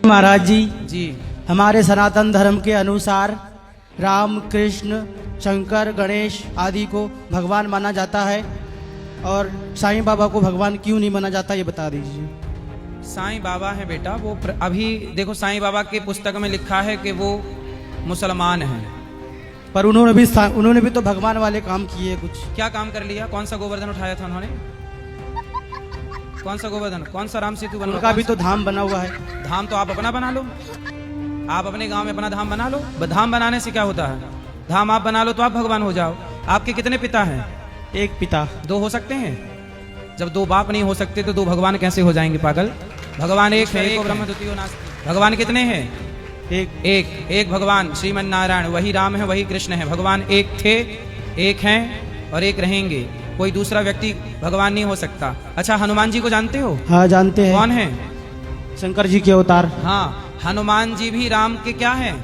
महाराज जी जी हमारे सनातन धर्म के अनुसार राम, कृष्ण, शंकर, गणेश आदि को भगवान माना जाता है और साईं बाबा को भगवान क्यों नहीं माना जाता, ये बता दीजिए। साईं बाबा है बेटा, वो अभी देखो साईं बाबा के पुस्तक में लिखा है कि वो मुसलमान हैं, पर उन्होंने भी तो भगवान वाले काम किए कुछ। क्या काम कर लिया? कौन सा गोवर्धन उठाया था उन्होंने? कौन सा गोवर्धन? कौन सा राम सेतु बना? उनका भी तो धाम बना हुआ है। धाम तो आप अपना बना लो, आप अपने गांव में अपना धाम बना लो। धाम बनाने से क्या होता है? धाम आप बना लो तो आप भगवान हो जाओ। आपके कितने पिता हैं? एक पिता। दो हो सकते हैं? जब दो बाप नहीं हो सकते तो दो भगवान कैसे हो जाएंगे पागल? भगवान एक है, एको ब्रह्म द्वितीयो नास्ति। भगवान कितने हैं? एक भगवान श्रीमन नारायण, वही राम है, वही कृष्ण है। भगवान एक थे, एक हैं और एक रहेंगे। कोई दूसरा व्यक्ति भगवान नहीं हो सकता। अच्छा, हनुमान जी को जानते हो? हाँ जानते हैं। कौन है? शंकर जी के अवतार। हाँ, हनुमान जी भी राम के क्या हैं?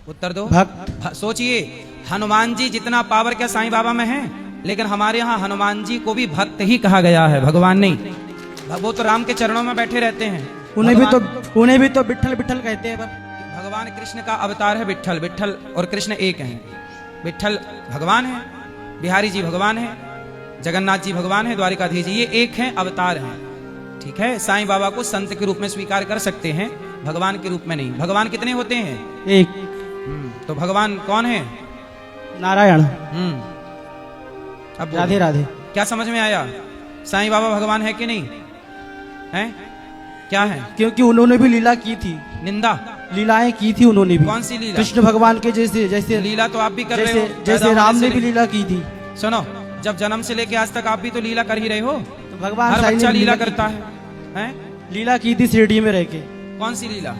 उत्तर दो। भक्त। सोचिए, हनुमान जी जितना पावर क्या साईं बाबा में है? लेकिन हमारे यहाँ हनुमान जी को भी भक्त ही कहा गया है, भगवान नहीं। वो तो राम के चरणों में बैठे रहते हैं। उन्हें भी तो विठल विठल कहते हैं। पर भगवान कृष्ण का अवतार है विठल। विठल और कृष्ण एक हैं। विठल भगवान है, बिहारी जी भगवान है, जगन्नाथ जी भगवान है, द्वारिकाधीश जी, ये एक हैं, अवतार हैं। ठीक है, साईं बाबा को संत के रूप में स्वीकार कर सकते हैं, भगवान के रूप में नहीं। भगवान कितने होते हैं? एक। तो भगवान कौन है? नारायण। अब राधे राधे। क्या समझ में आया? साईं बाबा भगवान है कि नहीं है? क्या है? क्योंकि उन्होंने भी लीला की थी। निंदा लीलाएं की थी उन्होंने भी। कौन सी लीला? कृष्ण भगवान के जैसे जैसे लीला तो आप भी कर रहे हो, जैसे राम ने भी लीला की थी। सुनो, जब जन्म से लेके आज तक आप भी तो लीला कर ही रहे हो। तो भगवान हर साईं बच्चा ने लीला करता है? लीला की थी शिरडी में रह के। कौन सी लीला?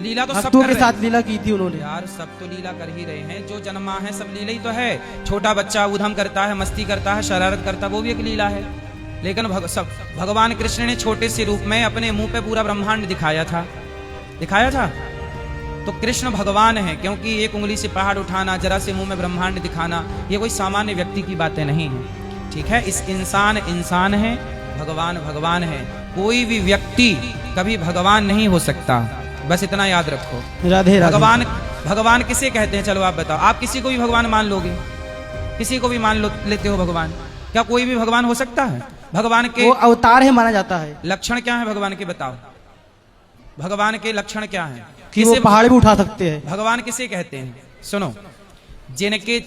लीला तो सब भक्तों कर के रहे साथ लीला की थी उन्होंने। यार, सब तो लीला कर ही रहे हैं। जो जन्मा है सब लीला ही तो है। छोटा बच्चा उधम करता है, मस्ती करता है, शरारत करता है, वो भी एक लीला है। लेकिन भगवान कृष्ण ने छोटे से रूप में अपने मुंह पे पूरा ब्रह्मांड दिखाया था। तो कृष्ण भगवान है, क्योंकि एक उंगली से पहाड़ उठाना, जरा से मुंह में ब्रह्मांड दिखाना, ये कोई सामान्य व्यक्ति की बातें नहीं है। ठीक है, इस इंसान है, भगवान भगवान है। कोई भी व्यक्ति कभी भगवान नहीं हो सकता, बस इतना याद रखो। राधे राधे। भगवान किसे कहते हैं? चलो आप बताओ। आप किसी को भी भगवान मान लोगे? किसी को भी मान लेते हो भगवान? क्या कोई भी भगवान हो सकता है? भगवान के वो अवतार है माना जाता है। लक्षण क्या है भगवान के? बताओ, भगवान के लक्षण क्या है? कि वो पहाड़ भी उठा सकते हैं। भगवान किसे कहते हैं? सुनो, जिनके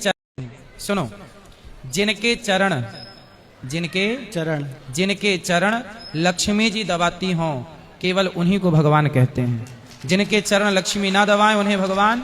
चरण लक्ष्मी जी दबाती हों, केवल उन्हीं को भगवान कहते हैं। जिनके चरण लक्ष्मी ना दबाएं उन्हें भगवान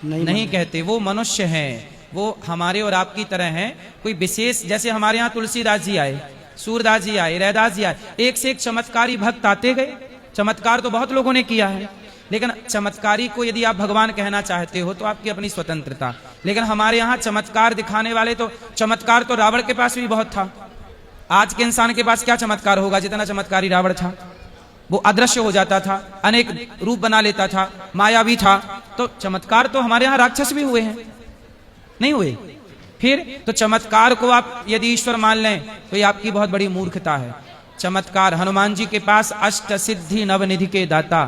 नहीं कहते। वो मनुष्य हैं, वो हमारे और आपकी तरह हैं। कोई विशेष, जैसे हमारे यहाँ तुलसीदास जी आए, सूरदास जी आए, रैदास जी आए, एक से एक चमत्कारी भक्त आते गए। चमत्कार तो बहुत लोगों ने किया है, लेकिन चमत्कारी को यदि आप भगवान कहना चाहते हो तो आपकी अपनी स्वतंत्रता। लेकिन हमारे यहाँ चमत्कार दिखाने वाले तो, चमत्कार तो रावण के पास भी बहुत था। आज के इंसान के पास क्या चमत्कार होगा जितना चमत्कारी रावण था? वो अदृश्य हो जाता था, अनेक रूप बना लेता था, मायावी था। तो चमत्कार तो हमारे यहाँ राक्षस भी हुए हैं, नहीं हुए? फिर तो चमत्कार को आप यदि ईश्वर मान लें तो ये आपकी बहुत बड़ी मूर्खता है। चमत्कार, हनुमान जी के पास अष्ट सिद्धि नवनिधि के दाता,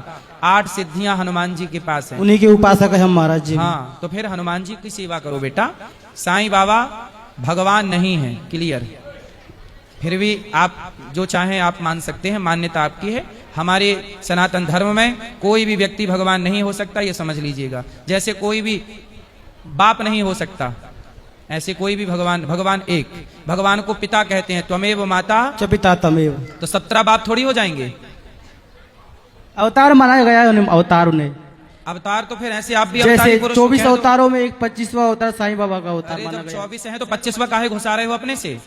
8 सिद्धियां हनुमान जी के पास हैं। उन्हीं के उपासक है हम महाराज जी। हाँ, तो फिर हनुमान जी की सेवा करो बेटा। साईं बाबा भगवान नहीं है, क्लियर। फिर भी आप जो चाहें आप मान सकते हैं, मान्यता आपकी है। हमारे सनातन धर्म में कोई भी व्यक्ति भगवान नहीं हो सकता, ये समझ लीजिएगा। जैसे कोई भी बाप नहीं हो सकता, ऐसे कोई भी भगवान एक। भगवान को पिता कहते हैं, त्वमेव माता च पिता तमेव। तो 17 बाप थोड़ी हो जाएंगे। अवतार माना गया है अवतार उन्हें। अवतार तो फिर ऐसे आप भी जैसे पुरुष 24 अवतारों में एक 25वां अवतार साईं बाबा का अवतार अरे माना जब गया। 24 है तो 25वां काहे घुसा रहे हो अपने से?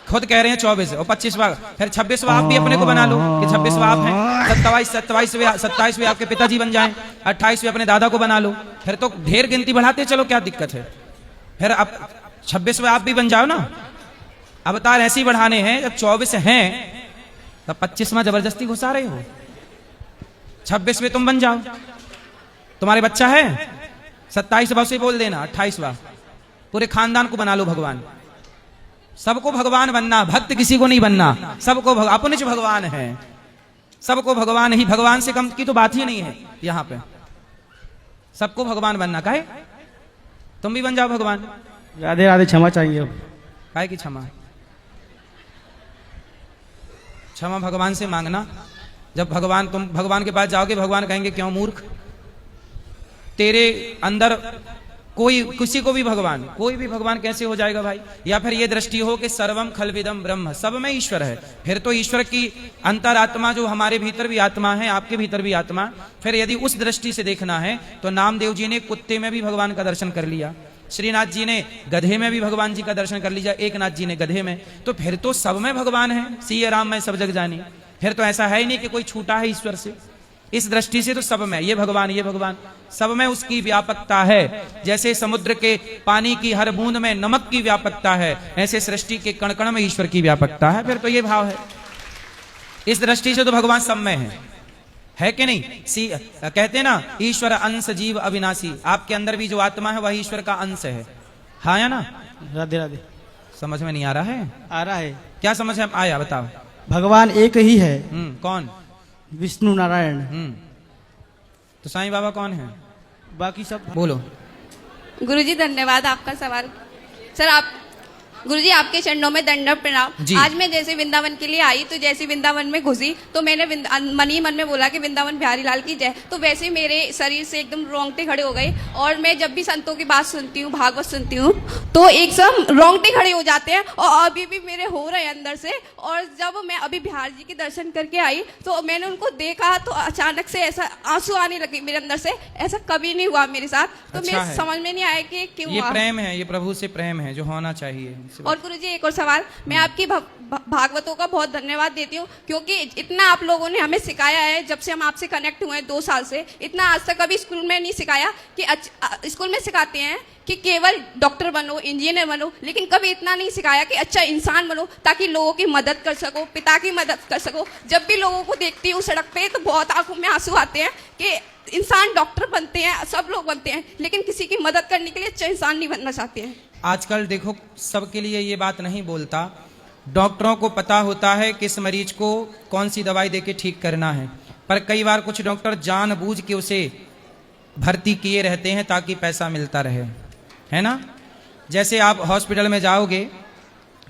खुद कह रहे हैं 24 और 25वां, फिर 26वां आप भी अपने को बना लो कि 26वां आप हैं। 27वें आपके पिताजी बन जाएं, 28वें अपने दादा को बना लो। फिर तो ढेर गिनती बढ़ाते चलो, क्या दिक्कत है? फिर अब 26वें आप भी बन जाओ ना। अवतार ऐसे ही बढ़ाने हैं, जब 24 हैं तब 25वां जबरदस्ती घुसा रहे हो। 26वें तुम बन जाओ, तुम्हारे बच्चा है, 27वां से बोल देना, 28वां पूरे खानदान को बना लो भगवान। सबको भगवान बनना, भक्त किसी को नहीं बनना, सबको अपने भगवान है। सबको भगवान ही, भगवान से कम की तो बात ही नहीं है यहाँ पे। सबको भगवान बनना काहे? तुम भी बन जाओ भगवान। राधे राधे, क्षमा चाहिए अब। काहे की क्षमा? क्षमा भगवान से मांगना। जब तुम भगवान के पास जाओगे, भगवान कहेंगे क्यों मूर्ख, तेरे अंदर किसी को भी भगवान, कोई भी भगवान कैसे हो जाएगा भाई? या फिर ये दृष्टि हो कि सर्वम खलविदम ब्रह्म, सब में ईश्वर है, फिर तो ईश्वर की अंतरात्मा जो हमारे भीतर भी आत्मा है, आपके भीतर भी आत्मा, फिर यदि उस दृष्टि से देखना है तो नामदेव जी ने कुत्ते में भी भगवान का दर्शन कर लिया, श्रीनाथ जी ने गधे में भी भगवान जी का दर्शन कर लिया, एकनाथ जी ने गधे में, तो फिर तो सब में भगवान है। सिया राम में सब जग जानी, फिर तो ऐसा है ही नहीं कि कोई छूटा है ईश्वर से। इस दृष्टि से तो सब में ये भगवान सब में उसकी व्यापकता है। जैसे समुद्र के पानी की हर बूंद में नमक की व्यापकता है, ऐसे सृष्टि के कण कण में ईश्वर की व्यापकता है। फिर तो ये भाव है। इस दृष्टि से तो भगवान सब में है कि नहीं? कहते हैं ना, ईश्वर अंश जीव अविनाशी, आपके अंदर भी जो आत्मा है वह ईश्वर का अंश है। हाँ या ना? राधे राधे। समझ में नहीं आ रहा है? आ रहा है। क्या समझ में आया बताओ? भगवान एक ही है। कौन? विष्णु नारायण। तो साईं बाबा कौन है? बाकी सब बोलो। गुरुजी धन्यवाद आपका सवाल। सर आप गुरुजी आपके चरणों में दंडवत प्रणाम। आज मैं जैसे वृंदावन के लिए आई, तो जैसे वृंदावन में घुसी तो मैंने मन ही मन में बोला कि वृंदावन बिहारी लाल की जय। तो वैसे मेरे शरीर से एकदम रोंगटे खड़े हो गए। और मैं जब भी संतों की बात सुनती हूँ, भागवत सुनती हूँ, तो एकदम रोंगटे खड़े हो जाते हैं और अभी भी मेरे हो रहे हैं अंदर से। और जब मैं अभी बिहार जी के दर्शन करके आई तो मैंने उनको देखा तो अचानक से ऐसा आंसू आने लगे मेरे अंदर से। ऐसा कभी नहीं हुआ मेरे साथ। तो अच्छा मैं समझ में नहीं आया कि क्यों। ये प्रेम है, ये प्रभु से प्रेम है जो होना चाहिए। और गुरुजी एक और सवाल, मैं आपकी भागवतों का बहुत धन्यवाद देती हूँ, क्योंकि इतना आप लोगों ने हमें सिखाया है। जब से हम आपसे कनेक्ट हुए हैं 2 साल से, इतना आज तक कभी स्कूल में नहीं सिखाया कि स्कूल में सिखाते हैं कि केवल डॉक्टर बनो, इंजीनियर बनो, लेकिन कभी इतना नहीं सिखाया कि अच्छा इंसान बनो, ताकि लोगों की मदद कर सको, पिता की मदद कर सको। जब भी लोगों को देखती हूँ सड़क पे तो बहुत आंखों में आंसू आते हैं कि इंसान डॉक्टर बनते हैं, सब लोग बनते हैं, लेकिन किसी की मदद करने के लिए अच्छा इंसान नहीं बनना चाहते हैं। आजकल देखो सबके लिए ये बात नहीं बोलता। डॉक्टरों को पता होता है किस मरीज को कौन सी दवाई देके ठीक करना है, पर कई बार कुछ डॉक्टर जानबूझ के उसे भर्ती किए रहते हैं ताकि पैसा मिलता रहे, है ना? जैसे आप हॉस्पिटल में जाओगे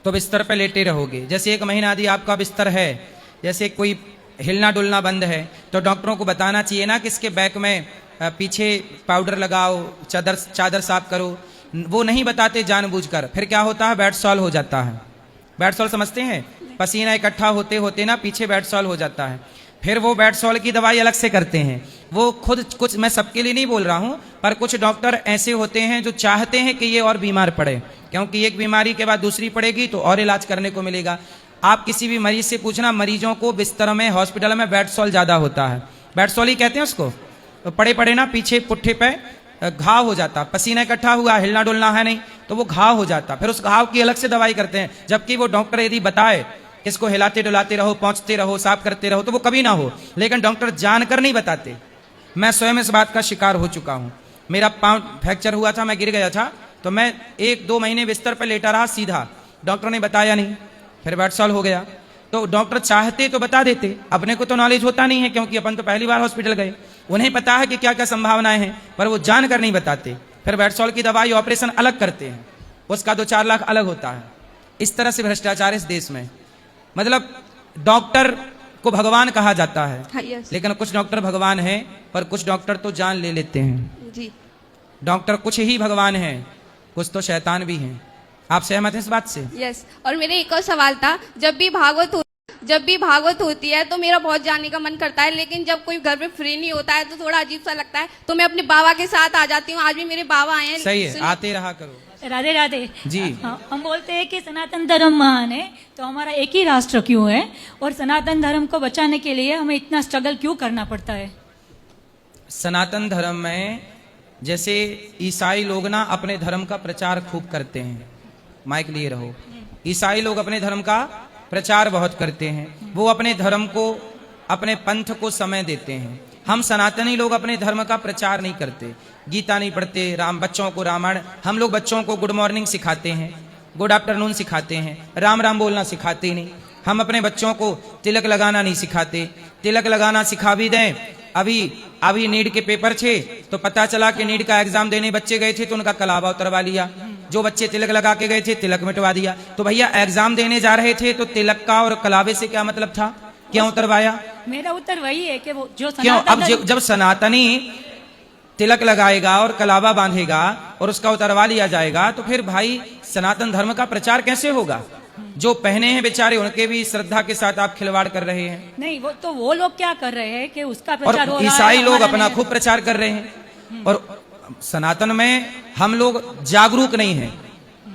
तो बिस्तर पे लेटे रहोगे, जैसे 1 महीना यदि आपका बिस्तर है, जैसे कोई हिलना डुलना बंद है, तो डॉक्टरों को बताना चाहिए ना कि इसके बैक में पीछे पाउडर लगाओ, चादर साफ करो। वो नहीं बताते जानबूझकर। फिर क्या होता है? बेड सॉल हो जाता है। बेड सॉल समझते हैं? पसीना इकट्ठा होते होते ना पीछे बेड सॉल हो जाता है। फिर वो बेड सॉल की दवाई अलग से करते हैं। वो खुद कुछ, मैं सबके लिए नहीं बोल रहा हूं, पर कुछ डॉक्टर ऐसे होते हैं जो चाहते हैं कि ये और बीमार पड़े, क्योंकि एक बीमारी के बाद दूसरी पड़ेगी तो और इलाज करने को मिलेगा। आप किसी भी मरीज से पूछना, मरीजों को बिस्तर में, हॉस्पिटल में बेड सॉल ज्यादा होता है। बेड सॉल ही कहते हैं उसको। पड़े पड़े ना पीछे पुट्ठे पे घाव हो जाता, पसीना इकट्ठा हुआ, हिलना डुलना है नहीं, तो वो घाव हो जाता। फिर उस घाव की अलग से दवाई करते हैं। जबकि वो डॉक्टर यदि बताए इसको हिलाते डुलाते रहो, पहुंचते रहो, साफ करते रहो, तो वो कभी ना हो, लेकिन डॉक्टर जानकर नहीं बताते। मैं स्वयं इस बात का शिकार हो चुका हूं। मेरा पांव फ्रैक्चर हुआ था, मैं गिर गया था, तो मैं 1-2 महीने बिस्तर पर लेटा रहा सीधा, डॉक्टर ने बताया नहीं, फिर बेड सॉल हो गया। तो डॉक्टर चाहते तो बता देते, अपने को तो नॉलेज होता नहीं है, क्योंकि अपन तो पहली बार हॉस्पिटल गए। उन्हें पता है कि क्या क्या संभावनाएं हैं, पर वो जानकर नहीं बताते। फिर बेड सॉल की दवाई, ऑपरेशन अलग करते हैं, उसका 2-4 लाख अलग होता है। इस तरह से भ्रष्टाचार इस देश में। मतलब डॉक्टर को भगवान कहा जाता है। हाँ, यस। लेकिन कुछ डॉक्टर भगवान हैं, पर कुछ डॉक्टर तो जान ले लेते हैं। जी। डॉक्टर कुछ ही भगवान हैं, कुछ तो शैतान भी हैं। आप सहमत हैं इस बात से? यस। और मेरे एक और सवाल था, जब भी भागवत होती है तो मेरा बहुत जाने का मन करता है, लेकिन जब कोई घर में फ्री नहीं होता है तो थोड़ा अजीब सा लगता है, तो मैं अपने बाबा के साथ आ जाती हूँ। आज भी मेरे बाबा आए हैं। सही है, आते रहा करो। राधे राधे जी। हम बोलते हैं कि सनातन धर्म महान है, तो हमारा एक ही राष्ट्र क्यों है, और सनातन धर्म को बचाने के लिए हमें इतना स्ट्रगल क्यों करना पड़ता है? सनातन धर्म में जैसे ईसाई लोग ना अपने धर्म का प्रचार खूब करते हैं। माइक लिए रहो। ईसाई लोग अपने धर्म का प्रचार बहुत करते हैं। वो अपने धर्म को, अपने पंथ को समय देते हैं। हम सनातनी लोग अपने धर्म का प्रचार नहीं करते, गीता नहीं पढ़ते, बच्चों को रामायण, हम लोग बच्चों को गुड मॉर्निंग सिखाते हैं, गुड आफ्टरनून सिखाते हैं, राम राम बोलना सिखाते नहीं। हम अपने बच्चों को तिलक लगाना नहीं सिखाते। तिलक लगाना सिखा भी दें, अभी नीट के पेपर थे तो पता चला कि नीट का एग्जाम देने बच्चे गए थे तो उनका कलावा उतरवा लिया। जो बच्चे तिलक लगा के गए थे तिलक मिटवा दिया। तो भैया एग्जाम देने जा रहे थे तो तिलक का और कलावे से क्या मतलब था? क्यों उतरवाया? मेरा उत्तर वही है कि वो जो क्यों? अब सनातन जब सनातनी तिलक लगाएगा और कलावा बांधेगा और उसका उतरवा लिया जाएगा तो फिर भाई सनातन धर्म का प्रचार कैसे होगा? जो पहने हैं बेचारे उनके भी श्रद्धा के साथ आप खिलवाड़ कर रहे हैं। नहीं, वो लोग क्या कर रहे हैं कि उसका प्रचार हो और रहा है, ईसाई लोग हमारा अपना नहीं। खूब प्रचार कर रहे हैं। और सनातन में हम लोग जागरूक नहीं हैं।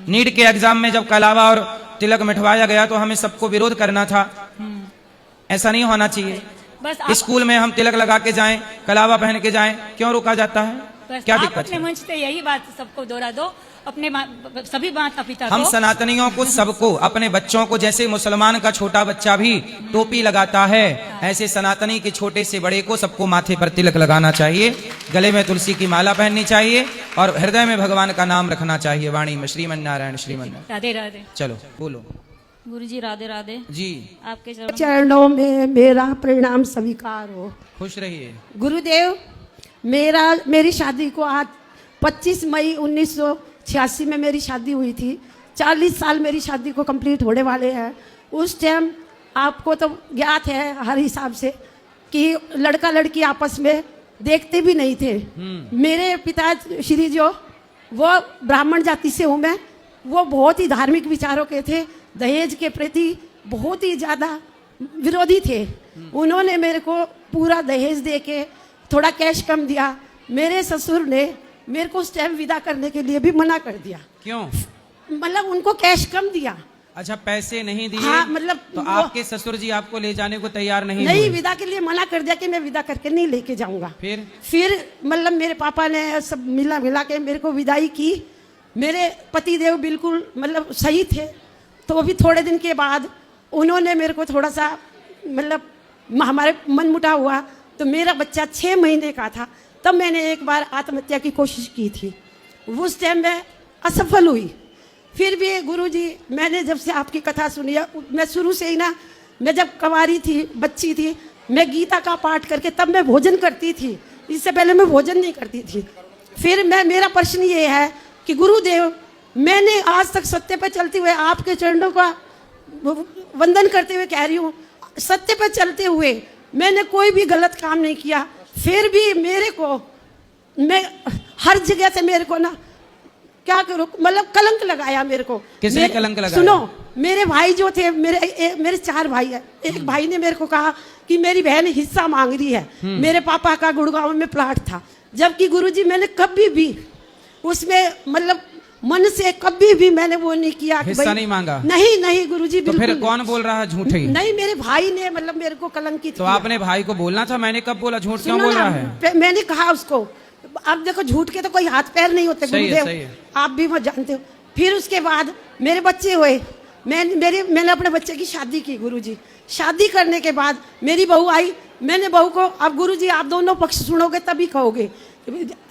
नीट के एग्जाम में जब कलावा और तिलक मिटवाया गया तो हमें सबको विरोध करना था। ऐसा नहीं होना चाहिए। बस स्कूल में हम तिलक लगा के जाएं, कलावा पहन के जाएं, क्यों रोका जाता है? बस क्या आप दिक्कत अपने है? मंच पे यही बात सबको दोहरा दो, अपने सभी माता पिता हम को। सनातनियों को सबको अपने बच्चों को, जैसे मुसलमान का छोटा बच्चा भी टोपी लगाता है ऐसे सनातनी के छोटे से बड़े को सबको माथे पर तिलक लगाना चाहिए, गले में तुलसी की माला पहननी चाहिए और हृदय में भगवान का नाम रखना चाहिए। वाणी में श्रीमन नारायण श्रीमन नारायण। राधे राधे। चलो बोलो। गुरुजी राधे राधे। जी आपके चरणों में मेरा प्रणाम स्वीकार हो। खुश रहिए। गुरुदेव, मेरी शादी को आज 25 मई 1986 में मेरी शादी हुई थी। 40 साल मेरी शादी को कंप्लीट होने वाले हैं। उस टाइम आपको तो ज्ञात है हर हिसाब से कि लड़का लड़की आपस में देखते भी नहीं थे। मेरे पिता श्री जो वो ब्राह्मण जाति से हूँ मैं, वो बहुत ही धार्मिक विचारों के थे, दहेज के प्रति बहुत ही ज़्यादा विरोधी थे। उन्होंने मेरे को पूरा दहेज दे के थोड़ा कैश कम दिया। मेरे ससुर ने मेरे को उस टाइम विदा करने के लिए भी मना कर दिया। क्यों? मतलब उनको कैश कम दिया। अच्छा, पैसे नहीं दिए? हाँ, मतलब तो आपके ससुर जी आपको ले जाने को तैयार नहीं नहीं, हुए? विदा के लिए मना कर दिया कि मैं विदा करके नहीं लेके जाऊंगा। फिर मतलब मेरे पापा ने सब मिला के मेरे को विदाई की। मेरे पति देव बिल्कुल मतलब सही थे। तो अभी थोड़े दिन के बाद उन्होंने मेरे को थोड़ा सा मतलब हमारे मनमुटाव हुआ। तो मेरा बच्चा 6 महीने का था, तब मैंने एक बार आत्महत्या की कोशिश की थी। उस टाइम मैं असफल हुई। फिर भी गुरुजी, मैंने जब से आपकी कथा सुनी है, मैं शुरू से ही ना, मैं जब कवारी थी, बच्ची थी, मैं गीता का पाठ करके तब मैं भोजन करती थी। इससे पहले मैं भोजन नहीं करती थी। फिर मेरा प्रश्न ये है कि गुरुदेव, मैंने आज तक सत्य पर चलते हुए आपके चरणों का वंदन करते हुए कह रही हूँ, सत्य पर चलते हुए मैंने कोई भी गलत काम नहीं किया। फिर भी मेरे को, मैं हर जगह से मेरे को ना क्या करूं, मतलब कलंक लगाया मेरे को। किसने कलंक लगाया? सुनो, मेरे भाई जो थे, मेरे 4 भाई है। एक भाई ने मेरे को कहा कि मेरी बहन हिस्सा मांग रही है। मेरे पापा का गुड़गांव में प्लाट था, जबकि गुरुजी मैंने कभी भी उसमें मतलब मन से कभी भी मैंने वो नहीं किया। हिस्सा नहीं मांगा? नहीं गुरुजी, तो फिर कौन बोल रहा है झूठ ही? नहीं, मेरे भाई ने मतलब मेरे को कलंकित तो किया। आपने भाई को बोलना था। मैंने कब बोला? झूठ क्यों बोल रहा है? मैंने कहा उसको, अब देखो झूठ के तो कोई हाथ पैर नहीं होते सही है, गुरुदेव, सही है। आप भी मत जानते हो। फिर उसके बाद मेरे बच्चे हुए। मैंने अपने बच्चे की शादी की गुरुजी। शादी करने के बाद मेरी बहू आई। मैंने बहू को, अब गुरुजी आप दोनों पक्ष सुनोगे तभी कहोगे।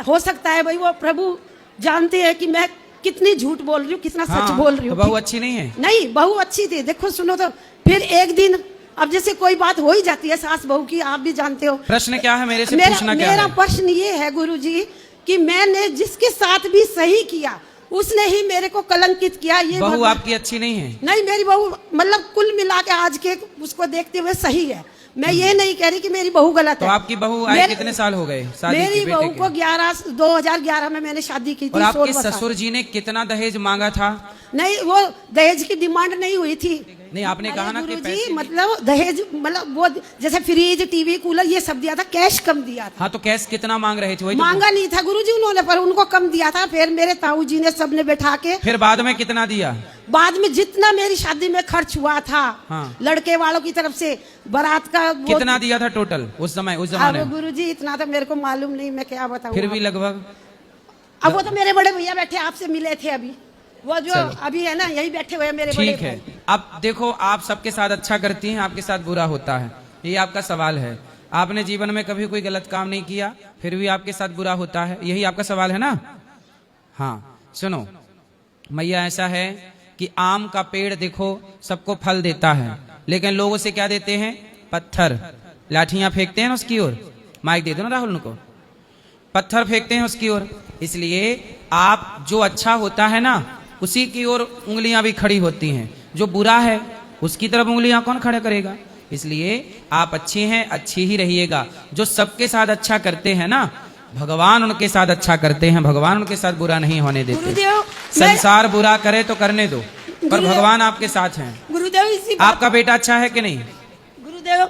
हो सकता है भाई वो प्रभु जानते हैं कि मैं कितनी झूठ बोल रही हूँ, कितना सच बोल रही हूँ। तो बहू अच्छी नहीं है? नहीं, बहू अच्छी थी। देखो सुनो तो, फिर एक दिन, अब जैसे कोई बात हो ही जाती है सास बहू की, आप भी जानते हो। प्रश्न क्या है मेरे से पूछना क्या है? मेरा प्रश्न ये है गुरुजी कि मैंने जिसके साथ भी सही किया उसने ही मेरे को कलंकित किया। ये बहू आपकी अच्छी नहीं है? नहीं, मेरी बहू मतलब कुल मिला के आज के उसको देखते हुए सही है। मैं ये नहीं कह रही कि मेरी बहू गलत तो है। आपकी बहू आई कितने साल हो गए शादी मेरी की? बहू को 2011 में मैंने शादी की थी। और आपके 16 साल। ससुर जी ने कितना दहेज मांगा था? नहीं, वो दहेज की डिमांड नहीं हुई थी। नहीं, आपने कहा ना कि गुरुजी, पैसे मतलब दहेज, मतलब वो जैसे फ्रिज, टीवी, कूलर ये सब दिया था, कैश कम दिया था। हाँ, तो कैश कितना मांग रहे थे? वही तो मांगा नहीं था गुरुजी उन्होंने, पर उनको कम दिया था। फिर मेरे ताऊ जी ने सबने बैठा के, फिर बाद में कितना दिया? बाद में जितना मेरी शादी में खर्च हुआ था, हाँ। लड़के वालों की तरफ से बारात का कितना दिया था टोटल उस जमाने में? गुरुजी इतना तो मेरे को मालूम नहीं, मैं क्या बताऊं। फिर भी लगभग? अब वो तो मेरे बड़े भैया बैठे, आपसे मिले थे अभी, वो जो अभी है ना यही बैठे हुए मेरे बड़े ठीक है। अब देखो, आप सबके साथ अच्छा करती हैं, आपके साथ बुरा होता है, ये आपका सवाल है। आपने जीवन में कभी कोई गलत काम नहीं किया, फिर भी आपके साथ बुरा होता है, यही आपका सवाल है ना? हाँ, सुनो मैया, ऐसा है कि आम का पेड़ देखो सबको फल देता है, लेकिन लोग उसे क्या देते हैं? पत्थर, लाठियां फेंकते हैं ना उसकी ओर। माइक दे दो ना राहुल उनको। पत्थर फेंकते हैं उसकी ओर। इसलिए आप जो अच्छा होता है ना उसी की ओर उंगलियां भी खड़ी होती हैं, जो बुरा है उसकी तरफ उंगलियां कौन खड़ा करेगा? इसलिए आप अच्छे हैं, अच्छे ही रहिएगा। जो सबके साथ अच्छा करते हैं ना, भगवान उनके साथ अच्छा करते हैं, भगवान उनके साथ बुरा नहीं होने देते। गुरुदेव संसार बुरा करे तो करने दो, पर गुरुदेव- भगवान आपके साथ हैं। गुरुदेव इसी बात- आपका बेटा अच्छा है कि नहीं? गुरुदेव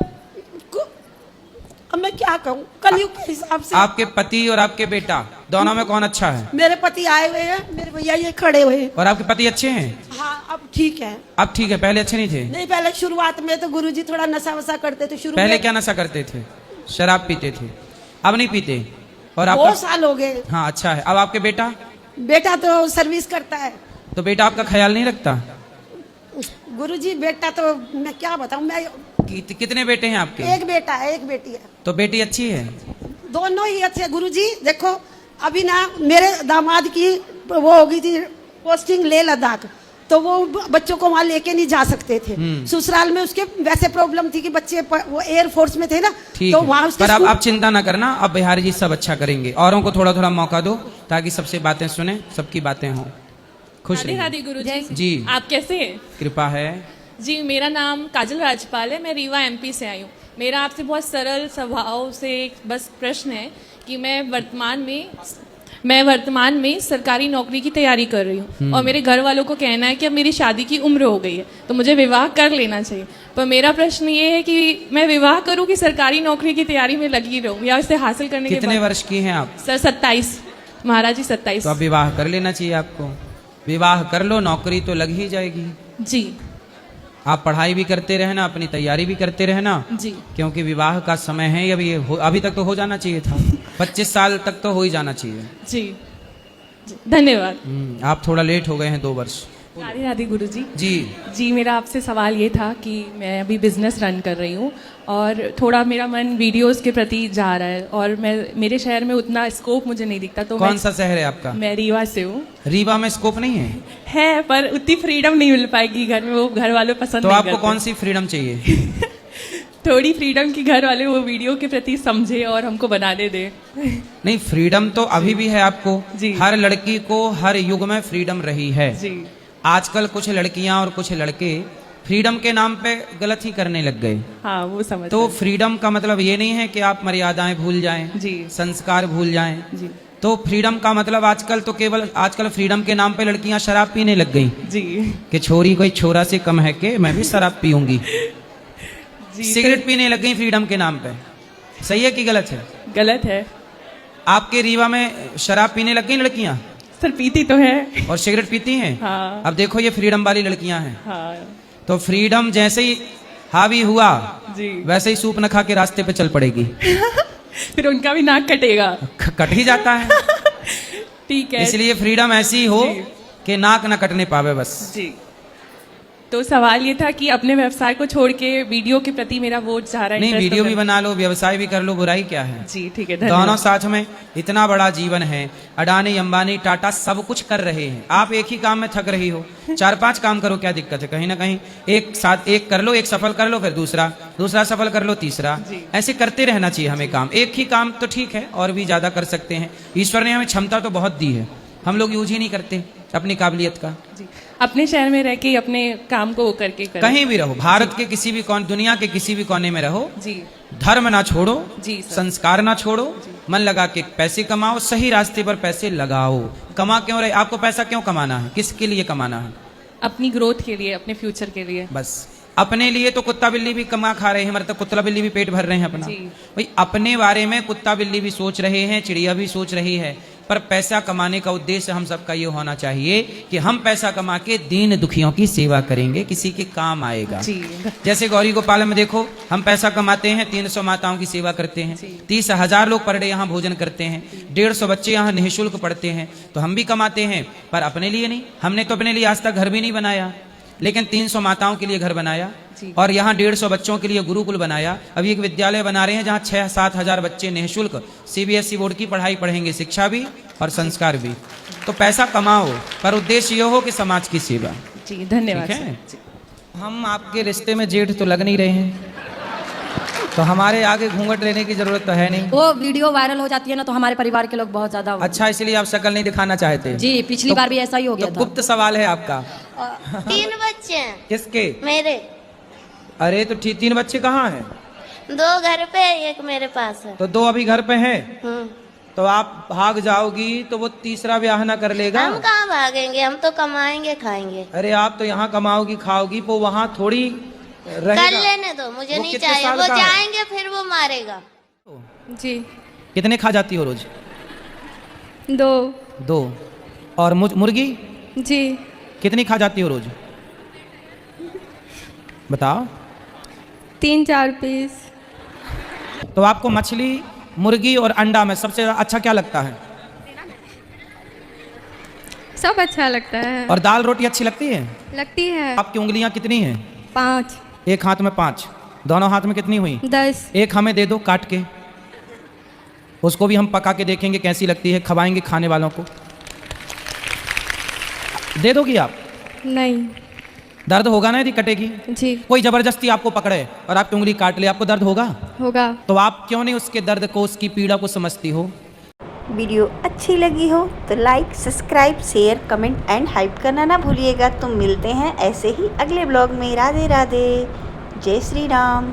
अब मैं क्या कहूँ, कलयुग के हिसाब से आपके पति और आपके बेटा दोनों में कौन अच्छा है? मेरे पति आए हुए हैं, मेरे भैया ये खड़े हुए हैं। और आपके पति अच्छे हैं? हाँ अब ठीक है। अब ठीक है, पहले अच्छे नहीं थे? नहीं पहले शुरुआत में तो गुरुजी थोड़ा नशा वशा करते थे शुरू पहले में। क्या नशा करते थे? शराब पीते थे। अब नहीं पीते? और 2 आपका? साल हो गए। हाँ अच्छा है। अब आपके बेटा? बेटा तो सर्विस करता है। तो बेटा आपका ख्याल नहीं रखता? गुरुजी बेटा तो मैं क्या बताऊँ, मैं कितने बेटे हैं आपके? एक बेटा है एक बेटी है। तो बेटी अच्छी है? दोनों ही अच्छे। गुरुजी देखो अभी ना मेरे दामाद की वो हो गई थी पोस्टिंग लेह लद्दाख, तो वो बच्चों को वहां लेके नहीं जा सकते थे। ससुराल में उसके वैसे प्रॉब्लम थी कि बच्चे वो एयरफोर्स में थे ना, ठीक तो है। वहां उसके पर स्कूल- आप चिंता ना करना, अब बिहारी जी सब अच्छा करेंगे। औरों को थोड़ा थोड़ा मौका दो ताकि सबसे बातें सुने, सबकी बातें हों। खुश राधे रहिए। राधे गुरुजी। जी। आप कैसे हैं? कृपा है। जी मेरा नाम काजल राजपाल है, मैं रीवा एमपी से आई हूँ। मेरा आपसे बहुत सरल स्वभाव से एक बस प्रश्न है कि मैं वर्तमान में सरकारी नौकरी की तैयारी कर रही हूँ और मेरे घर वालों को कहना है कि अब मेरी शादी की उम्र हो गई है तो मुझे विवाह कर लेना चाहिए। पर मेरा प्रश्न ये है कि मैं विवाह करूँ कि सरकारी नौकरी की तैयारी में लगी रहूँ या इसे हासिल करने के कितने बाद? वर्ष की हैं आप? सर 27 महाराज जी 27। तो अब विवाह कर लेना चाहिए आपको। विवाह कर लो, नौकरी तो लग ही जाएगी। जी आप पढ़ाई भी करते रहना, अपनी तैयारी भी करते रहना, जी क्योंकि विवाह का समय है। अभी तक तो हो जाना चाहिए था। 25 साल तक तो हो ही जाना चाहिए। जी जी, धन्यवाद। आप थोड़ा लेट हो गए हैं 2 वर्ष। राधे राधे गुरुजी। जी जी मेरा आपसे सवाल ये था कि मैं अभी बिजनेस रन कर रही हूँ और थोड़ा मेरा मन वीडियोस के प्रति जा रहा है और मेरे शहर में उतना स्कोप मुझे नहीं दिखता। तो कौन सा शहर है आपका? मैं रीवा से हूँ। रीवा में स्कोप नहीं है? पर उतनी फ्रीडम नहीं मिल पाएगी घर में, वो घर वालों पसंद तो नहीं आपको करते। कौन सी फ्रीडम चाहिए? थोड़ी फ्रीडम की घर वाले वो वीडियो के प्रति समझे और हमको बनाने दे। नहीं, फ्रीडम तो अभी भी है आपको। जी। हर लड़की को हर युग में फ्रीडम रही है। जी आजकल कुछ लड़कियां और कुछ लड़के फ्रीडम के नाम पे गलत ही करने लग गए। हाँ वो समझ तो फ्रीडम का मतलब ये नहीं है कि आप मर्यादाएं भूल जाएं, जी संस्कार भूल जाएं। जी तो फ्रीडम का मतलब आजकल फ्रीडम के नाम पे लड़कियां शराब पीने लग गई जी कि छोरी कोई छोरा से कम है कि मैं भी शराब पीऊंगी। जी सिगरेट पीने लग गई फ्रीडम के नाम पे। सही है कि गलत है? गलत है आपके रीवा में शराब पीने लग गई लड़कियां सर, पीती तो है। और सिगरेट पीती हैं। हाँ अब देखो ये फ्रीडम वाली लड़कियां हैं। हाँ तो फ्रीडम जैसे ही हावी हुआ जी वैसे ही सूप न खा के रास्ते पे चल पड़ेगी। फिर उनका भी नाक कटेगा। कट ही जाता है। ठीक है इसलिए फ्रीडम ऐसी हो जी। कि नाक न कटने पावे बस। जी। तो सवाल ये था कि अपने व्यवसाय को छोड़ के वीडियो के प्रति मेरा वो जा रहा है। नहीं, interest वीडियो तो भी बना लो, व्यवसाय भी कर लो, बुराई क्या है? जी ठीक है, दोनों धन्यवाद। साथ में। इतना बड़ा जीवन है, अडानी अंबानी टाटा सब कुछ कर रहे हैं, आप एक ही काम में थक रही हो। 4-5 काम करो, क्या दिक्कत है? कहीं ना कहीं एक कर लो, एक सफल कर लो, फिर दूसरा सफल कर लो, तीसरा। ऐसे करते रहना चाहिए हमें काम। एक ही काम तो ठीक है, और भी ज्यादा कर सकते हैं। ईश्वर ने हमें क्षमता तो बहुत दी है, हम लोग यूज ही नहीं करते अपनी काबिलियत का। जी अपने शहर में रह के अपने काम को करके करें। कहीं भी रहो, भारत के किसी भी दुनिया के किसी भी कोने में रहो, जी धर्म ना छोड़ो, जी सर। संस्कार ना छोड़ो, मन लगा के पैसे कमाओ, सही रास्ते पर पैसे लगाओ। कमा क्यों रहे? आपको पैसा क्यों कमाना है? किसके लिए कमाना है? अपनी ग्रोथ के लिए, अपने फ्यूचर के लिए। बस अपने लिए तो कुत्ता बिल्ली भी कमा खा रहे हैं, हमारे तो कुत्ता बिल्ली भी पेट भर रहे हैं अपना। जी। भाई अपने बारे में कुत्ता बिल्ली भी सोच रहे हैं, चिड़िया भी सोच रही है, पर पैसा कमाने का उद्देश्य हम सबका ये होना चाहिए कि हम पैसा कमा के दीन दुखियों की सेवा करेंगे, किसी के काम आएगा। जी जैसे गौरी गोपाल में देखो, हम पैसा कमाते हैं, 300 माताओं की सेवा करते हैं, 30,000 लोग पर डे यहाँ भोजन करते हैं, 150 बच्चे यहाँ निःशुल्क पढ़ते हैं, तो हम भी कमाते हैं, पर अपने लिए नहीं। हमने तो अपने लिए आज तक घर भी नहीं बनाया, लेकिन 300 माताओं के लिए घर बनाया और यहाँ 150 बच्चों के लिए गुरुकुल बनाया। अभी एक विद्यालय बना रहे हैं जहाँ 6-7 हजार बच्चे निःशुल्क CBSE बोर्ड की पढ़ाई पढ़ेंगे, शिक्षा भी और संस्कार भी। तो पैसा कमाओ, पर उद्देश्य ये हो कि समाज की सेवा। जी धन्यवाद ठीक है? सर। जी। हम आपके रिश्ते में जेठ तो लग नहीं रहे हैं, तो हमारे आगे घूंघट लेने की जरूरत तो है नहीं। वो वीडियो वायरल हो जाती है ना, तो हमारे परिवार के लोग बहुत ज्यादा अच्छा, इसलिए आप शक्ल नहीं दिखाना चाहते? जी, पिछली बार भी ऐसा ही हो गया तो था। गुप्त सवाल है आपका। 3 बच्चे हैं किसके? मेरे। अरे तो 3 बच्चे कहाँ हैं? 2 घर पे है, 1 मेरे पास है। तो 2 अभी घर पे हैं, तो आप भाग जाओगी तो वो तीसरा ब्याह ना कर लेगा? हम कहाँ भागेंगे, हम तो कमाएंगे खाएंगे। अरे आप तो यहाँ कमाओगी खाओगी, वो वहाँ थोड़ी रहेगा। कर लेने दो, मुझे वो नहीं कितने चाहिए। साल वो का है? जाएंगे फिर वो मारेगा। जी। कितने खा जाती हो रोज? 2। और मुर्गी जी। कितनी खा जाती हो रोज? बताओ। 3-4 पीस। तो आपको मछली, मुर्गी और अंडा में सबसे अच्छा क्या लगता है? सब अच्छा लगता है। और दाल रोटी अच्छी लगती है? लगती है। आपकी उंगलियां कितनी हैं? 5। एक हाथ में 5, दोनों हाथ में कितनी हुई? 10। एक हमें दे दो काट के, उसको भी हम पका के देखेंगे कैसी लगती है, खवाएंगे खाने वालों को। दे दोगी आप? नहीं। दर्द होगा ना यदि कटेगी? जी। कोई जबरदस्ती आपको पकड़े और आपकी उंगली काट ले, आपको दर्द होगा? होगा। तो आप क्यों नहीं उसके दर्द को, उसकी पीड़ा को समझती हो? वीडियो अच्छी लगी हो तो like, subscribe, share, comment and hype करना ना भूलिएगा। तो मिलते हैं ऐसे ही अगले ब्लॉग में। राधे राधे, जय श्री राम।